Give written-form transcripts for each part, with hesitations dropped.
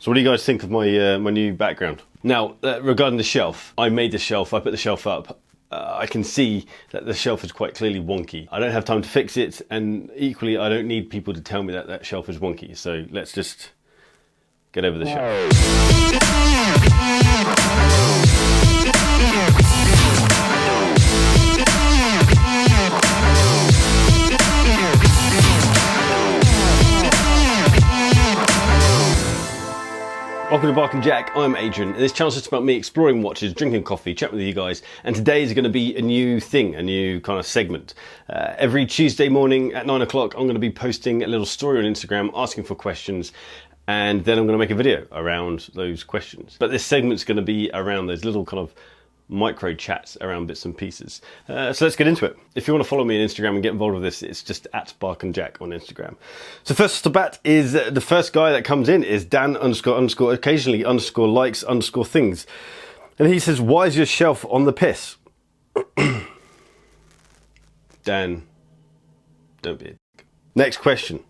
So what do you guys think of my my new background? Now, regarding the shelf, I made the shelf, I put the shelf up. I can see that the shelf is quite clearly wonky. I don't have time to fix it, and equally I don't need people to tell me that that shelf is wonky. So let's just get over the shelf. Welcome to Bark and Jack, I'm Adrian, and this channel is just about me exploring watches, drinking coffee, chatting with you guys, and today is going to be a new thing, a new kind of segment. Every Tuesday morning at 9 o'clock I'm going to be posting a little story on Instagram asking for questions, and then I'm going to make a video around those questions. But this segment's going to be around those little kind of micro chats around bits and pieces. So let's get into it. If you want to follow me on Instagram and get involved with this, it's just at Bark and Jack on Instagram. So first to bat is the first guy that comes in is Dan __ occasionally _ likes _ things. And he says, why is your shelf on the piss? Dan, don't be a dick. Next question.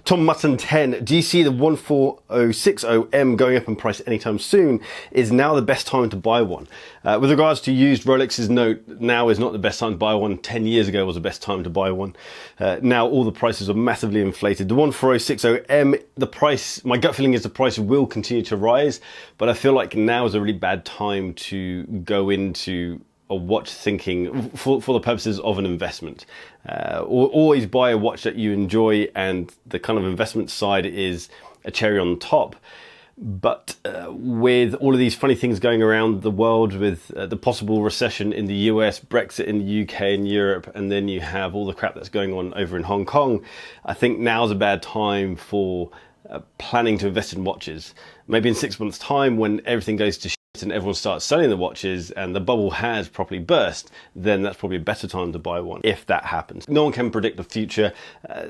Tom Mutton 10, do you see the 14060M going up in price anytime soon? Is now the best time to buy one? With regards to used Rolexes, no, now is not the best time to buy one. 10 years ago was the best time to buy one. Now all the prices are massively inflated. The 14060M, the price, my gut feeling is the price will continue to rise, but I feel like now is a really bad time to go into a watch thinking for the purposes of an investment. Always buy a watch that you enjoy, and the kind of investment side is a cherry on top. But with all of these funny things going around the world, with the possible recession in the US, Brexit in the UK and Europe, and then you have all the crap that's going on over in Hong Kong, I think now's a bad time for planning to invest in watches. Maybe in 6 months' time, when everything goes to and everyone starts selling the watches and the bubble has properly burst, then that's probably a better time to buy one, if that happens. No one can predict the future,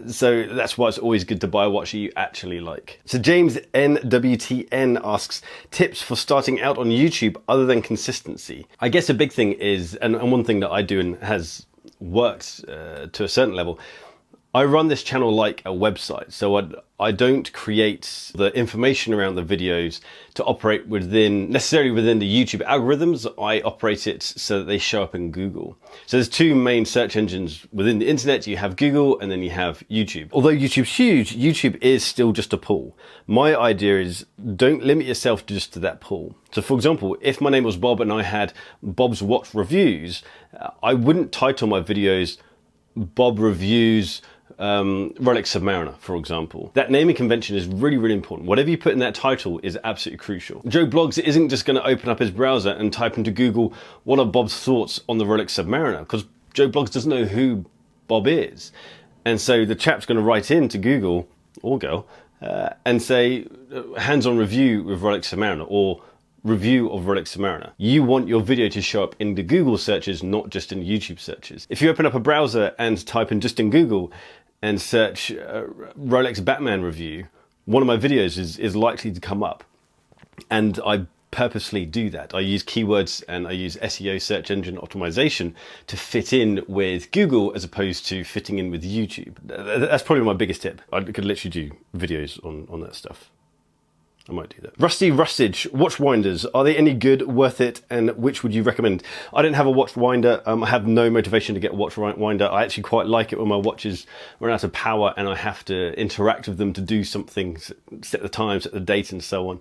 so that's why it's always good to buy a watch that you actually like. So James NWTN asks, tips for starting out on YouTube other than consistency? I guess a big thing is, and one thing that I do and has worked to a certain level, I run this channel like a website, so I don't create the information around the videos to operate necessarily within the YouTube algorithms. I operate it so that they show up in Google. So there's two main search engines within the internet. You have Google and then you have YouTube. Although YouTube's huge, YouTube is still just a pool. My idea is don't limit yourself just to that pool. So for example, if my name was Bob and I had Bob's Watch Reviews, I wouldn't title my videos Bob Reviews Rolex Submariner, for example. That naming convention is really, really important. Whatever you put in that title is absolutely crucial. Joe Blogs isn't just going to open up his browser and type into Google, what are Bob's thoughts on the Rolex Submariner? Because Joe Blogs doesn't know who Bob is. And so the chap's going to write into Google, or girl, and say, hands-on review with Rolex Submariner, or review of Rolex Submariner. You want your video to show up in the Google searches, not just in YouTube searches. If you open up a browser and type in just in Google and search Rolex Batman review, one of my videos is likely to come up. And I purposely do that. I use keywords and I use SEO, search engine optimization, to fit in with Google as opposed to fitting in with YouTube. That's probably my biggest tip. I could literally do videos on that stuff. I might do that. Rusty Rustage, watch winders. Are they any good, worth it, and which would you recommend? I don't have a watch winder. I have no motivation to get a watch winder. I actually quite like it when my watches run out of power and I have to interact with them to do something, set the time, set the date and so on.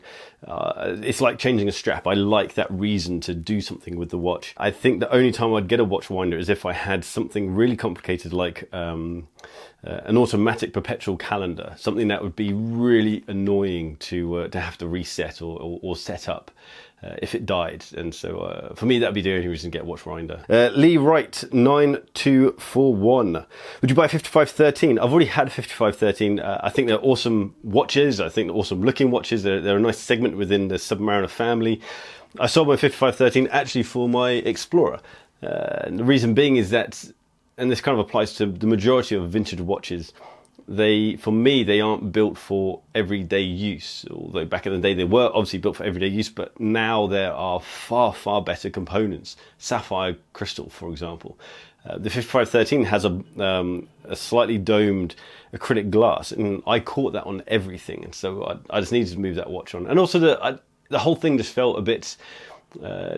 It's like changing a strap. I like that reason to do something with the watch. I think the only time I'd get a watch winder is if I had something really complicated like an automatic perpetual calendar, something that would be really annoying to have to reset or set up if it died. And so for me, that'd be the only reason to get a watch winder. Lee Wright 9241. Would you buy a 5513? I've already had a 5513. I think they're awesome watches. I think they're awesome looking watches. They're a nice segment within the Submariner family. I sold my 5513 actually for my Explorer. And the reason being is that, and this kind of applies to the majority of vintage watches, for me, they aren't built for everyday use. Although back in the day they were obviously built for everyday use, but now there are far, far better components. Sapphire crystal, for example. The 5513 has a slightly domed acrylic glass, and I caught that on everything, and so I just needed to move that watch on. And also the whole thing just felt a bit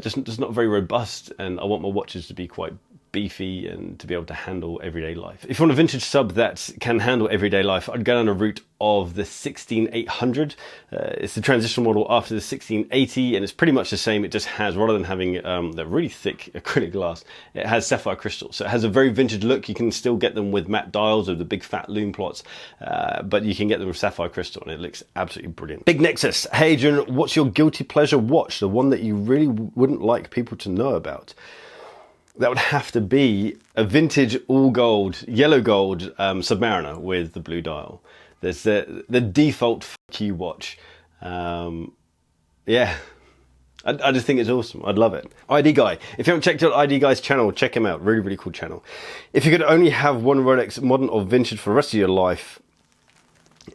just not very robust, and I want my watches to be quite beefy and to be able to handle everyday life. If you want a vintage sub that can handle everyday life, I'd go down the route of the 16800. It's the transition model after the 1680, and it's pretty much the same. It just has, rather than having that really thick acrylic glass, it has sapphire crystal. So it has a very vintage look. You can still get them with matte dials or the big fat lume plots, but you can get them with sapphire crystal, and it looks absolutely brilliant. Big Nexus. Hey Adrian, what's your guilty pleasure watch? The one that you really wouldn't like people to know about? That would have to be a vintage all gold, yellow gold Submariner with the blue dial. There's the default Q watch. Yeah, I just think it's awesome. I'd love it. ID Guy. If you haven't checked out ID Guy's channel, check him out. Really, really cool channel. If you could only have one Rolex, modern or vintage, for the rest of your life,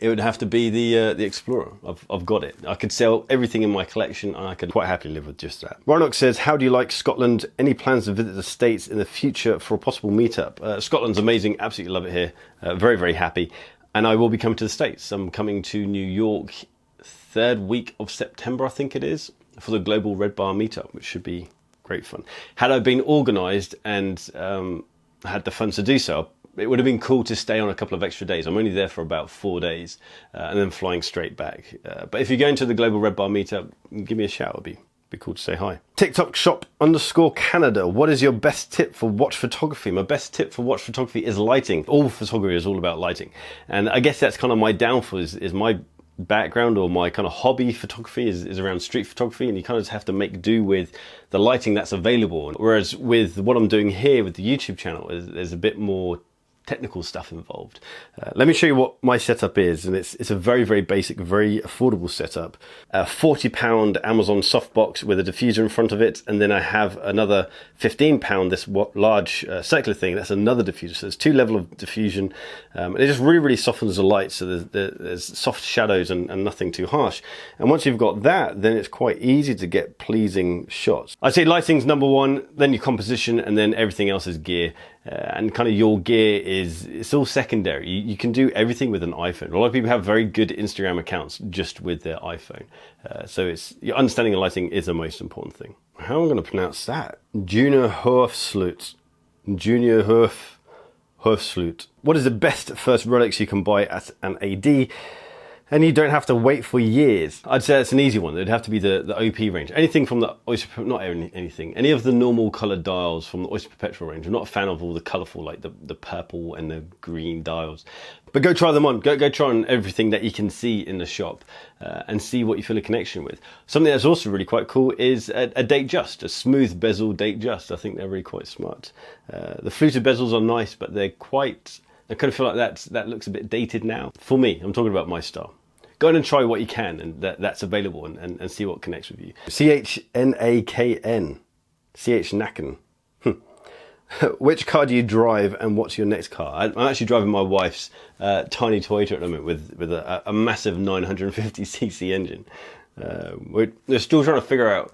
it would have to be the Explorer. I've got it. I could sell everything in my collection, and I could quite happily live with just that. Rolex says, how do you like Scotland? Any plans to visit the States in the future for a possible meetup? Scotland's amazing. Absolutely love it here. Very, very happy. And I will be coming to the States. I'm coming to New York 3rd week of September, I think it is, for the Global Red Bar meetup, which should be great fun. Had I been organised and had the funds to do so, it would have been cool to stay on a couple of extra days. I'm only there for about 4 days and then flying straight back. But if you're going to the Global Red Bar meetup, give me a shout. It'd be cool to say hi. TikTok shop _Canada. What is your best tip for watch photography? My best tip for watch photography is lighting. All photography is all about lighting. And I guess that's kind of my downfall is my background, or my kind of hobby photography is around street photography, and you kind of just have to make do with the lighting that's available. Whereas with what I'm doing here with the YouTube channel, there's a bit more technical stuff involved. Let me show you what my setup is, and it's a very, very basic, very affordable setup. A £40 Amazon softbox with a diffuser in front of it, and then I have another £15 this large circular thing. That's another diffuser. So there's 2 levels of diffusion, and it just really, really softens the light, so there's soft shadows and nothing too harsh. And once you've got that, then it's quite easy to get pleasing shots. I'd say lighting's number one, then your composition, and then everything else is gear. And kind of your gear it's all secondary. You can do everything with an iPhone. A lot of people have very good Instagram accounts just with their iPhone. So your understanding of lighting is the most important thing. How am I going to pronounce that? Junior Hoofsluit. Junior Hoofsluit. What is the best first Rolex you can buy at an AD? And you don't have to wait for years. I'd say it's an easy one. It'd have to be the OP range. Anything from the Oyster, not anything, any of the normal coloured dials from the Oyster Perpetual range. I'm not a fan of all the colourful, like the purple and the green dials. But go try them on. Go try on everything that you can see in the shop and see what you feel a connection with. Something that's also really quite cool is a date just, a smooth bezel date just. I think they're really quite smart. The fluted bezels are nice, but they're quite... I kind of feel like that looks a bit dated now. For me, I'm talking about my style. Go in and try what you can, and that's available, and see what connects with you. CHNAKN. CHNAKN. Which car do you drive, and what's your next car? I'm actually driving my wife's tiny Toyota at the moment with a massive 950cc engine. We're still trying to figure out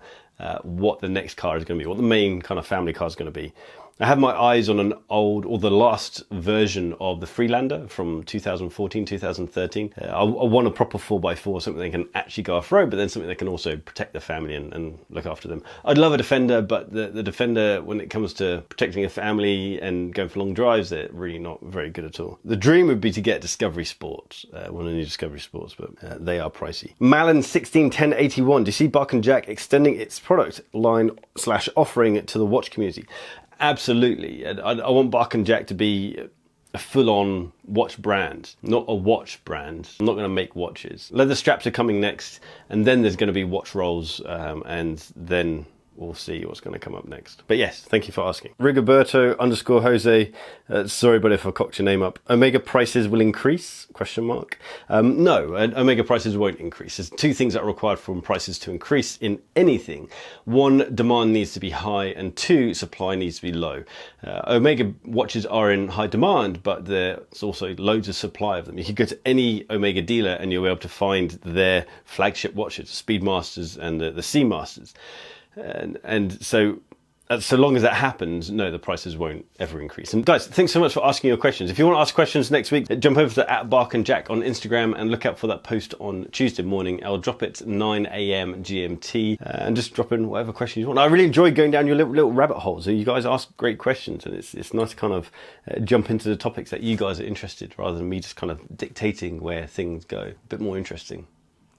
what the next car is going to be, what the main kind of family car is going to be. I have my eyes on an old, or the last version of the Freelander from 2014, 2013. I want a proper 4x4, something that can actually go off-road, but then something that can also protect the family and look after them. I'd love a Defender, but the Defender, when it comes to protecting a family and going for long drives, they're really not very good at all. The dream would be to get Discovery Sports, one of the new Discovery Sports, but they are pricey. Malin 161081, do you see Bark & Jack extending its product line / offering to the watch community? Absolutely. I want Bark & Jack to be a full-on watch brand, not a watch brand. I'm not going to make watches. Leather straps are coming next, and then there's going to be watch rolls, and then we'll see what's going to come up next. But yes, thank you for asking. Rigoberto _Jose, sorry, but if I cocked your name up. Omega prices will increase? ? No, Omega prices won't increase. There's 2 things that are required for prices to increase in anything. 1, demand needs to be high, and 2, supply needs to be low. Omega watches are in high demand, but there's also loads of supply of them. You can go to any Omega dealer and you'll be able to find their flagship watches, Speedmasters and the Seamasters. And so so long as that happens, no, the prices won't ever increase. And guys, thanks so much for asking your questions. If you want to ask questions next week, jump over to @BarkandJack on Instagram and look out for that post on Tuesday morning. I'll drop it 9 AM GMT and just drop in whatever questions you want. I really enjoy going down your little rabbit holes. You guys ask great questions, and it's nice to kind of jump into the topics that you guys are interested, rather than me just kind of dictating where things go. A bit more interesting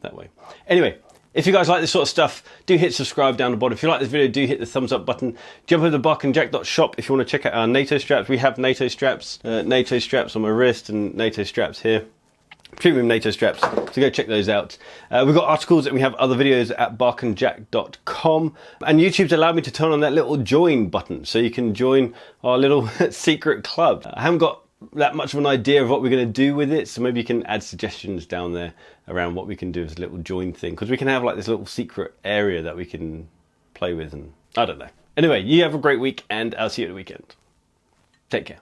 that way. Anyway, if you guys like this sort of stuff, do hit subscribe down the bottom. If you like this video, do hit the thumbs up button. Jump over to barkandjack.shop if you want to check out our NATO straps. We have NATO straps on my wrist and NATO straps here. Premium NATO straps, so go check those out. We've got articles and we have other videos at barkandjack.com. And YouTube's allowed me to turn on that little join button, so you can join our little secret club. I haven't got that much of an idea of what we're going to do with it, so maybe you can add suggestions down there around what we can do as a little join thing, because we can have like this little secret area that we can play with, and I don't know. Anyway, you have a great week and I'll see you at the weekend. Take care.